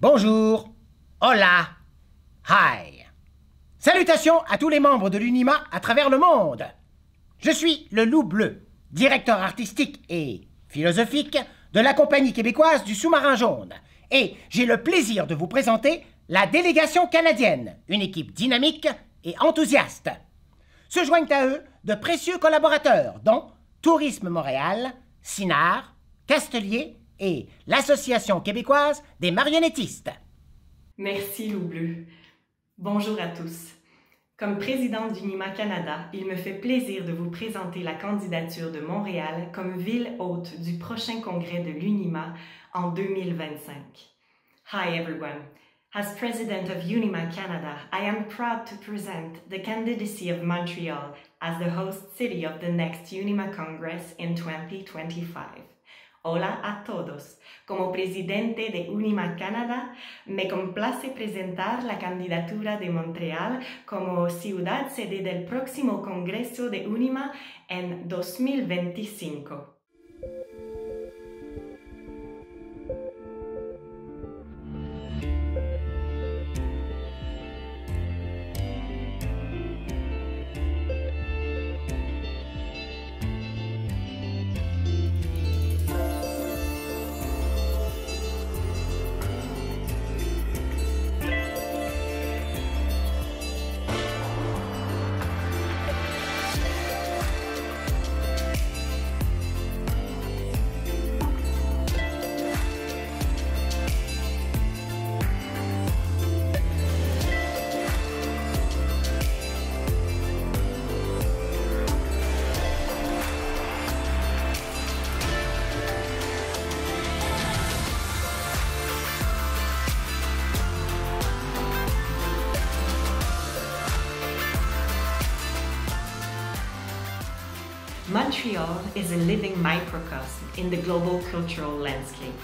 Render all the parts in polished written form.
Bonjour, hola, hi. Salutations à tous les membres de l'UNIMA à travers le monde. Je suis le Loup Bleu, directeur artistique et philosophique de la compagnie québécoise du Sous-Marin Jaune. Et j'ai le plaisir de vous présenter la délégation canadienne, une équipe dynamique et enthousiaste. Se joignent à eux de précieux collaborateurs, dont Tourisme Montréal, CINAR, Castelier et l'Association québécoise des marionnettistes. Merci, Loup Bleu. Bonjour à tous. Comme présidente d'UNIMA Canada, il me fait plaisir de vous présenter la candidature de Montréal comme ville hôte du prochain congrès de l'UNIMA en 2025. Hi everyone. As president of UNIMA Canada, I am proud to present the candidacy of Montreal as the host city of the next UNIMA Congress in 2025. Hola a todos. Como presidente de UNIMA Canada, me complace presentar la candidatura de Montreal como ciudad sede del próximo Congreso de UNIMA en 2025. Montreal is a living microcosm in the global cultural landscape.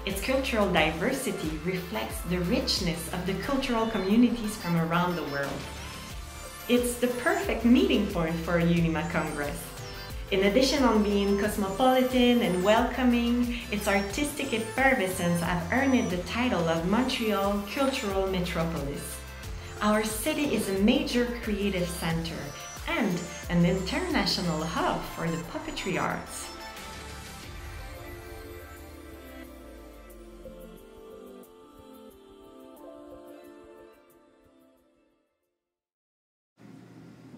Its cultural diversity reflects the richness of the cultural communities from around the world. It's the perfect meeting point for a UNIMA Congress. In addition on being cosmopolitan and welcoming, its artistic effervescence have earned it the title of Montreal Cultural Metropolis. Our city is a major creative center and an international hub for the puppetry arts.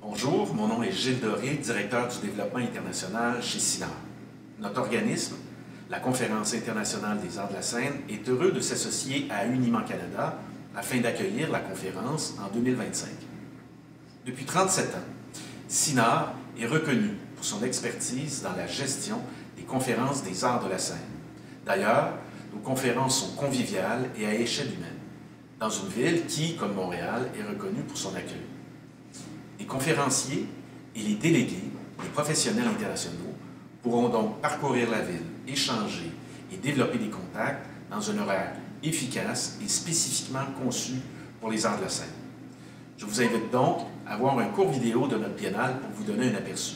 Bonjour, mon nom est Gilles Doré, directeur du développement international chez CINAR. Notre organisme, la Conférence internationale des arts de la scène, est heureux de s'associer à UNIMA Canada afin d'accueillir la conférence en 2025. Depuis 37 ans, CINAR est reconnu pour son expertise dans la gestion des conférences des arts de la scène. D'ailleurs, nos conférences sont conviviales et à échelle humaine, dans une ville qui, comme Montréal, est reconnue pour son accueil. Les conférenciers et les délégués, les professionnels internationaux, pourront donc parcourir la ville, échanger et développer des contacts dans un horaire efficace et spécifiquement conçu pour les arts de la scène. Je vous invite donc à voir un court vidéo de notre biennale pour vous donner un aperçu.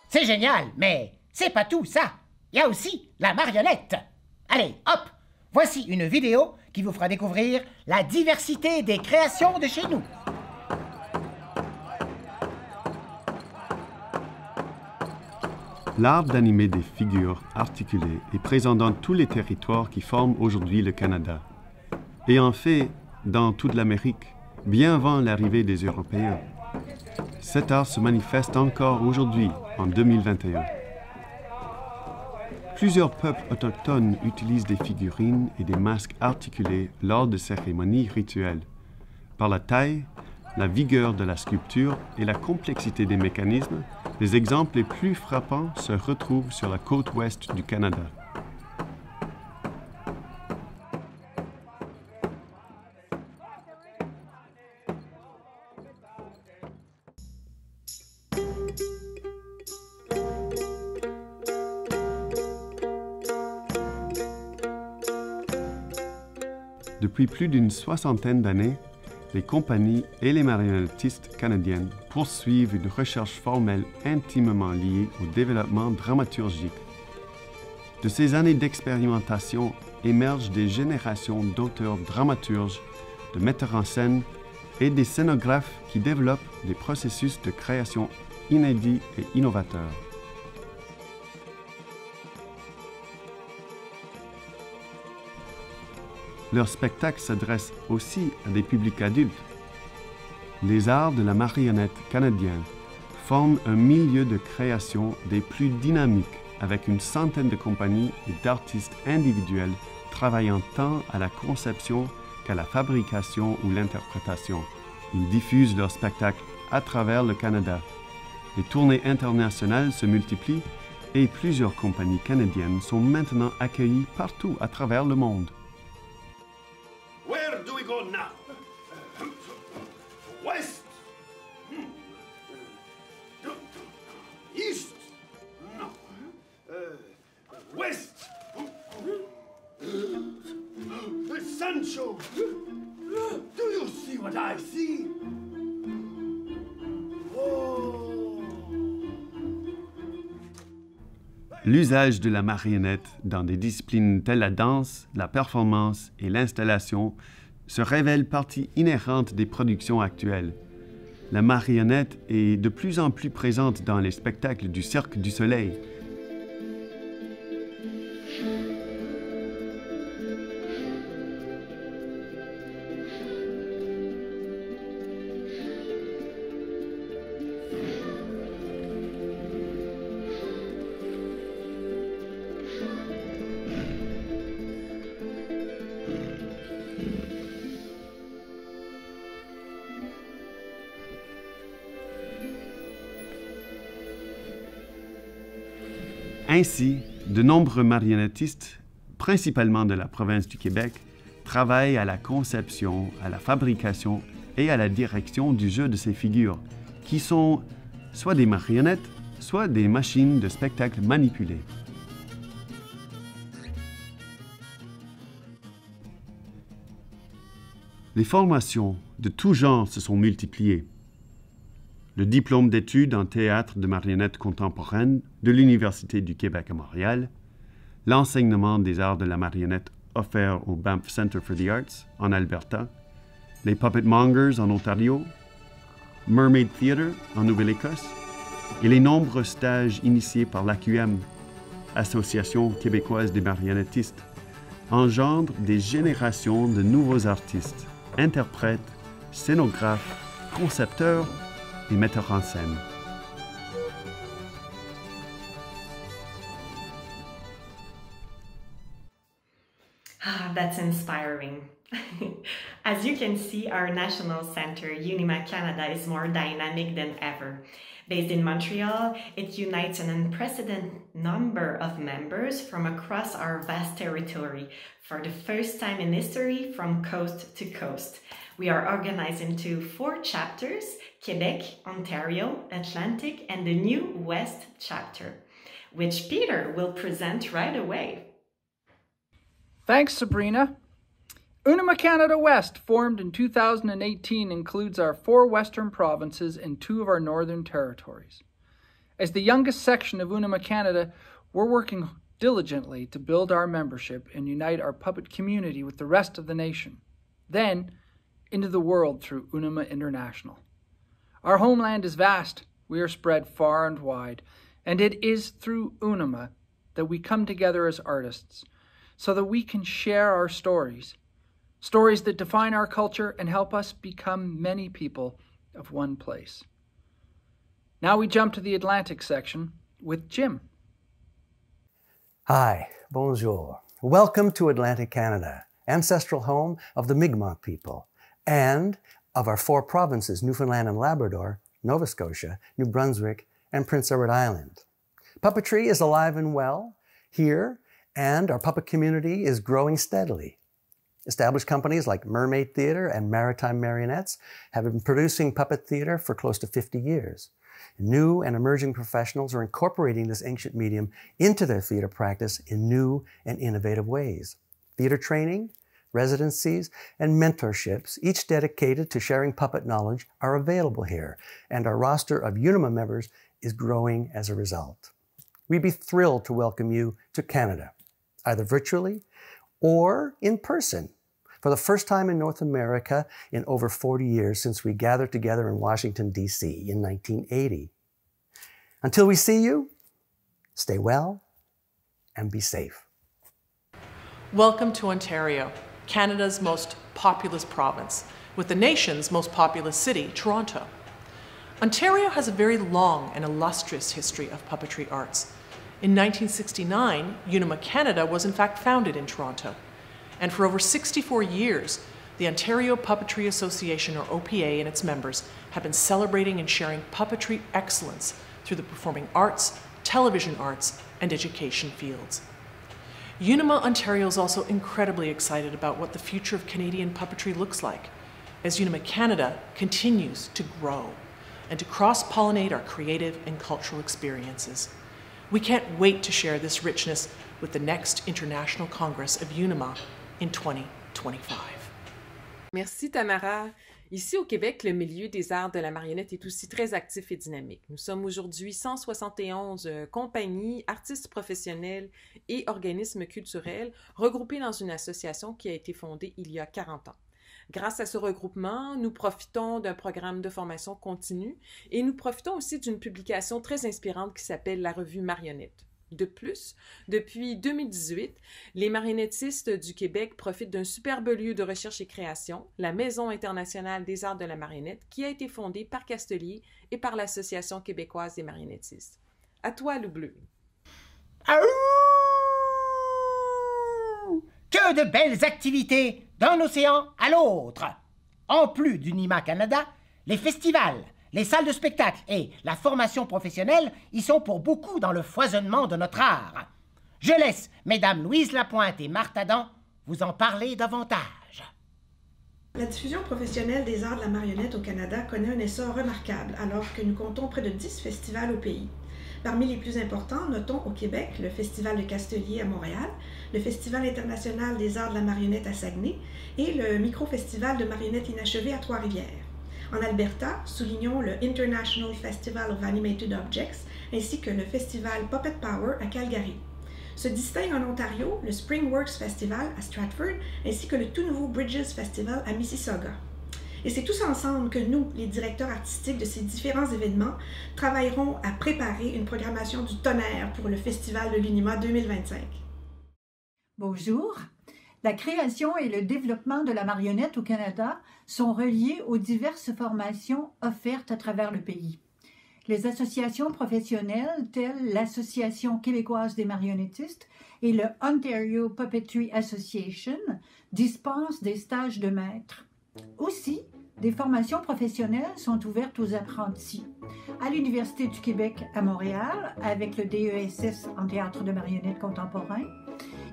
C'est génial, mais c'est pas tout ça. Il y a aussi la marionnette. Allez, hop, voici une vidéo qui vous fera découvrir la diversité des créations de chez nous. L'art d'animer des figures articulées est présent dans tous les territoires qui forment aujourd'hui le Canada, et en fait dans toute l'Amérique, bien avant l'arrivée des Européens. Cet art se manifeste encore aujourd'hui, en 2021. Plusieurs peuples autochtones utilisent des figurines et des masques articulés lors de cérémonies rituelles. Par la taille, la vigueur de la sculpture et la complexité des mécanismes, les exemples les plus frappants se retrouvent sur la côte ouest du Canada. Depuis plus d'une soixantaine d'années, les compagnies et les marionnettistes canadiennes poursuivent une recherche formelle intimement liée au développement dramaturgique. De ces années d'expérimentation émergent des générations d'auteurs dramaturges, de metteurs en scène et des scénographes qui développent des processus de création inédits et innovateurs. Leur spectacle s'adresse aussi à des publics adultes. Les arts de la marionnette canadienne forment un milieu de création des plus dynamiques avec une centaine de compagnies et d'artistes individuels travaillant tant à la conception qu'à la fabrication ou l'interprétation. Ils diffusent leurs spectacles à travers le Canada. Les tournées internationales se multiplient et plusieurs compagnies canadiennes sont maintenant accueillies partout à travers le monde. Where do we go now? West? East? No. West? Sancho! Do you see what I see? Oh. L'usage de la marionnette dans des disciplines telles la danse, la performance et l'installation se révèle partie inhérente des productions actuelles. La marionnette est de plus en plus présente dans les spectacles du Cirque du Soleil. Ainsi, de nombreux marionnettistes, principalement de la province du Québec, travaillent à la conception, à la fabrication et à la direction du jeu de ces figures, qui sont soit des marionnettes, soit des machines de spectacle manipulées. Les formations de tout genre se sont multipliées. Le diplôme d'études en théâtre de marionnettes contemporaines de l'Université du Québec à Montréal, l'enseignement des arts de la marionnette offert au Banff Centre for the Arts en Alberta, les Puppet Mongers en Ontario, Mermaid Theatre en Nouvelle-Écosse et les nombreux stages initiés par l'AQM, Association québécoise des marionnettistes, engendrent des générations de nouveaux artistes, interprètes, scénographes, concepteurs et metteurs en scène. Ah, that's inspiring. As you can see, our national center, Unima Canada, is more dynamic than ever. Based in Montreal, it unites an unprecedented number of members from across our vast territory for the first time in history from coast to coast. We are organized into 4 chapters: Quebec, Ontario, Atlantic, and the new West chapter, which Peter will present right away. Thanks, Sabrina. Unima Canada West, formed in 2018, includes our 4 western provinces and 2 of our northern territories. As the youngest section of Unima Canada, we're working diligently to build our membership and unite our puppet community with the rest of the nation, then into the world through Unima International. Our homeland is vast. We are spread far and wide, and it is through Unima that we come together as artists so that we can share our stories that define our culture and help us become many people of one place. Now we jump to the Atlantic section with Jim. Hi, bonjour. Welcome to Atlantic Canada, ancestral home of the Mi'kmaq people, and of our 4 provinces, Newfoundland and Labrador, Nova Scotia, New Brunswick, and Prince Edward Island. Puppetry is alive and well here, and our puppet community is growing steadily. Established companies like Mermaid Theatre and Maritime Marionettes have been producing puppet theatre for close to 50 years. New and emerging professionals are incorporating this ancient medium into their theatre practice in new and innovative ways. Theatre training, residencies, and mentorships, each dedicated to sharing puppet knowledge, are available here, and our roster of UNIMA members is growing as a result. We'd be thrilled to welcome you to Canada, either virtually or in person, for the first time in North America in over 40 years since we gathered together in Washington, D.C. in 1980. Until we see you, stay well and be safe. Welcome to Ontario, Canada's most populous province, with the nation's most populous city, Toronto. Ontario has a very long and illustrious history of puppetry arts. In 1969, UNIMA Canada was in fact founded in Toronto. And for over 64 years, the Ontario Puppetry Association, or OPA, and its members have been celebrating and sharing puppetry excellence through the performing arts, television arts, and education fields. UNIMA Ontario is also incredibly excited about what the future of Canadian puppetry looks like as UNIMA Canada continues to grow and to cross-pollinate our creative and cultural experiences. We can't wait to share this richness with the next International Congress of UNIMA in 2025. Merci Tamara. Ici au Québec, le milieu des arts de la marionnette est aussi très actif et dynamique. Nous sommes aujourd'hui 171 compagnies, artistes professionnels et organismes culturels regroupés dans une association qui a été fondée il y a 40 ans. Grâce à ce regroupement, nous profitons d'un programme de formation continue et nous profitons aussi d'une publication très inspirante qui s'appelle la revue Marionnette. De plus, depuis 2018, les marionnettistes du Québec profitent d'un superbe lieu de recherche et création, la Maison internationale des arts de la marionnette, qui a été fondée par Castelier et par l'Association québécoise des marionnettistes. À toi, Loup Bleu. Que de belles activités d'un océan à l'autre! En plus d'UNIMA Canada, les festivals, les salles de spectacle et la formation professionnelle y sont pour beaucoup dans le foisonnement de notre art. Je laisse Mesdames Louise Lapointe et Marthe Adam vous en parler davantage. La diffusion professionnelle des arts de la marionnette au Canada connaît un essor remarquable alors que nous comptons près de 10 festivals au pays. Parmi les plus importants, notons au Québec le Festival de Castelier à Montréal, le Festival international des arts de la marionnette à Saguenay et le micro-festival de marionnettes inachevées à Trois-Rivières. En Alberta, soulignons le International Festival of Animated Objects ainsi que le festival Puppet Power à Calgary. Se distingue en Ontario le Springworks Festival à Stratford ainsi que le tout nouveau Bridges Festival à Mississauga. Et c'est tous ensemble que nous, les directeurs artistiques de ces différents événements, travaillerons à préparer une programmation du tonnerre pour le Festival de l'UNIMA 2025. Bonjour. La création et le développement de la marionnette au Canada sont reliés aux diverses formations offertes à travers le pays. Les associations professionnelles telles l'Association québécoise des marionnettistes et le Ontario Puppetry Association dispensent des stages de maître. Aussi, des formations professionnelles sont ouvertes aux apprentis. À l'Université du Québec à Montréal, avec le DESS en théâtre de marionnettes contemporain,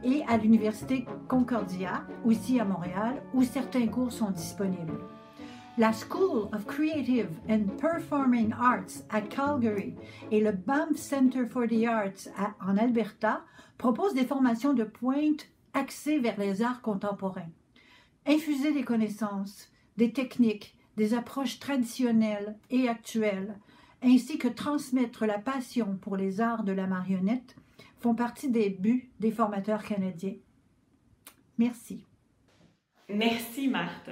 et à l'Université Concordia, aussi à Montréal, où certains cours sont disponibles. La School of Creative and Performing Arts à Calgary et le Banff Center for the Arts en Alberta proposent des formations de pointe axées vers les arts contemporains. Infuser des connaissances, des techniques, des approches traditionnelles et actuelles, ainsi que transmettre la passion pour les arts de la marionnette, font partie des buts des formateurs canadiens. Merci. Merci, Marthe.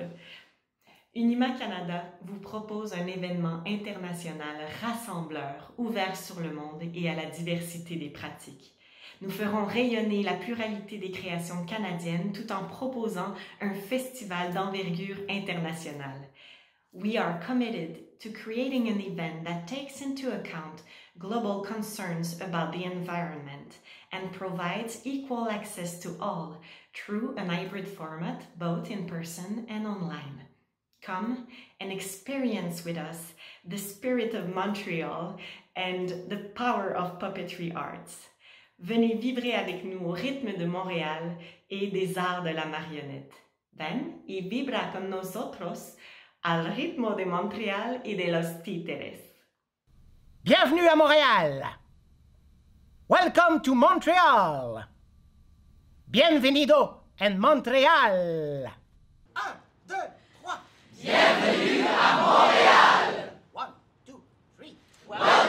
UNIMA Canada vous propose un événement international rassembleur, ouvert sur le monde et à la diversité des pratiques. Nous ferons rayonner la pluralité des créations canadiennes tout en proposant un festival d'envergure internationale. We are committed to creating an event that takes into account global concerns about the environment and provides equal access to all through an hybrid format, both in person and online. Come and experience with us the spirit of Montreal and the power of puppetry arts. Venez vibrer avec nous au rythme de Montréal et des arts de la marionnette. Ven y vibra con nosotros al ritmo de Montréal y de los títeres. Bienvenue à Montréal. Welcome to Montreal. Bienvenido en Montréal. 1, 2, 3. Bienvenue à Montréal. 1, 2, 3. Welcome